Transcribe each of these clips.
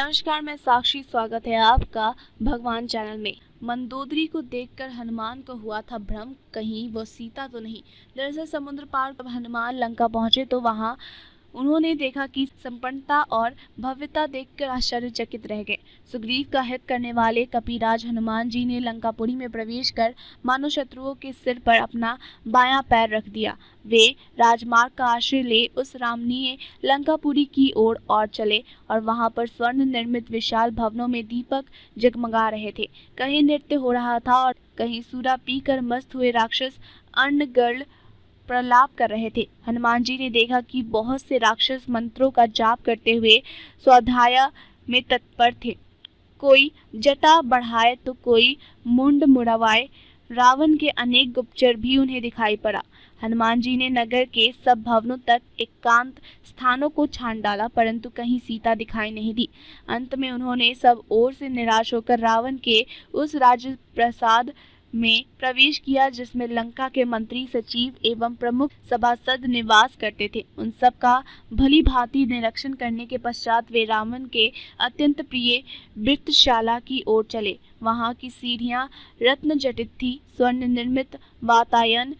नमस्कार, मैं साक्षी। स्वागत है आपका भगवान चैनल में। मंदोदरी को देखकर हनुमान को हुआ था भ्रम, कहीं वो सीता तो नहीं। दरअसल समुद्र पार जब हनुमान लंका पहुंचे तो वहां उन्होंने देखा कि संपन्नता और भव्यता देखकर आश्चर्यचकित रह गए। सुग्रीव का हित करने वाले कपिराज हनुमान जी ने लंकापुरी में प्रवेश कर मानो शत्रुओं के सिर पर अपना बायां पैर रख दिया। वे राजमार्ग का आश्रय ले उस रामनीय लंकापुरी की ओर और चले और वहां पर स्वर्ण निर्मित विशाल भवनों में दीपक जगमगा रहे थे। कहीं नृत्य हो रहा था और कहीं सूरा पीकर मस्त हुए राक्षस अन्नगर्ल प्रलाप कर रहे थे। हनुमान जी ने देखा कि बहुत से राक्षस मंत्रों का जाप करते हुए स्वाध्याय में तत्पर थे। कोई जटा बढ़ाए तो कोई मुंड मुड़वाए। रावण के अनेक गुप्तचर भी उन्हें दिखाई पड़ा। हनुमान जी ने नगर के सब भवनों तक एकांत स्थानों को छान डाला, परंतु कहीं सीता दिखाई नहीं दी। अंत में उन्होंने सब ओर से निराश होकर रावण के उस राजप्रासाद में प्रवेश किया जिसमें लंका के मंत्री, सचिव एवं प्रमुख सभासद निवास करते थे। उन सब का भली भांति निरीक्षण करने के पश्चात वे रावण के अत्यंत प्रिय वृत्रशाला की ओर चले। वहां की सीढ़ियां रत्न जटित थी। स्वर्ण निर्मित वातायन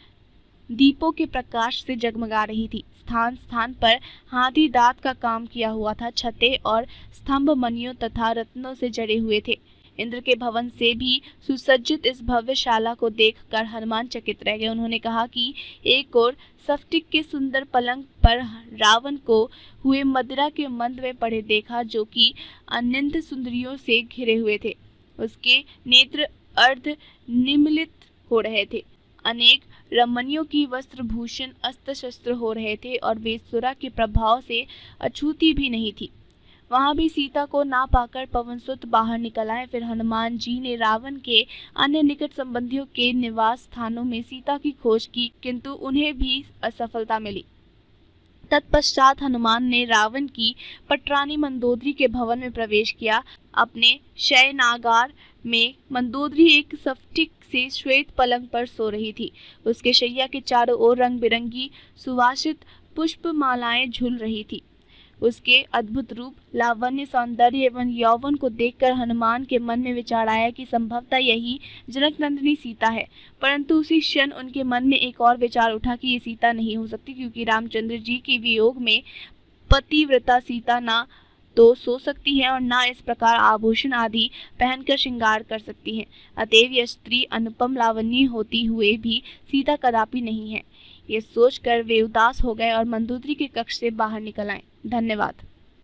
दीपों के प्रकाश से जगमगा रही थी। स्थान स्थान पर हाथी दांत का काम किया हुआ था। छतें और स्तंभ मणियों तथा रत्नों से जड़े हुए थे। इंद्र के भवन से भी सुसज्जित इस भव्यशाला को देखकर हनुमान चकित रह गए। उन्होंने कहा कि एक और स्फटिक के सुंदर पलंग पर रावण को हुए मदिरा के मंद में पड़े देखा, जो कि अनंत सुंदरियों से घिरे हुए थे। उसके नेत्र अर्ध निमीलित हो रहे थे। अनेक रमणियों की वस्त्र भूषण अस्त्र शस्त्र हो रहे थे और वे सुरा के प्रभाव से अछूती भी नहीं थी। वहां भी सीता को ना पाकर पवनसुत बाहर निकल आए। फिर हनुमान जी ने रावण के अन्य निकट संबंधियों के निवास स्थानों में सीता की खोज की, किंतु उन्हें भी असफलता मिली। तत्पश्चात हनुमान ने रावण की पटरानी मंदोदरी के भवन में प्रवेश किया। अपने शयनागार में मंदोदरी एक स्फटिक से श्वेत पलंग पर सो रही थी। उसके शैया के चारों ओर रंग बिरंगी सुवासित पुष्प मालाएं झूल रही थी। उसके अद्भुत रूप, लावण्य, सौंदर्य एवं यौवन को देखकर हनुमान के मन में विचार आया कि संभवतः यही जनकनंदिनी सीता है। परंतु उसी क्षण उनके मन में एक और विचार उठा कि ये सीता नहीं हो सकती, क्योंकि रामचंद्र जी के वियोग में पतिव्रता सीता ना तो सो सकती है और ना इस प्रकार आभूषण आदि पहनकर श्रृंगार कर सकती है। अतएव यह स्त्री अनुपम लावण्य होती हुए भी सीता कदापि नहीं है। ये सोचकर वे उदास हो गए और मंदोदरी के कक्ष से बाहर निकल आए। धन्यवाद।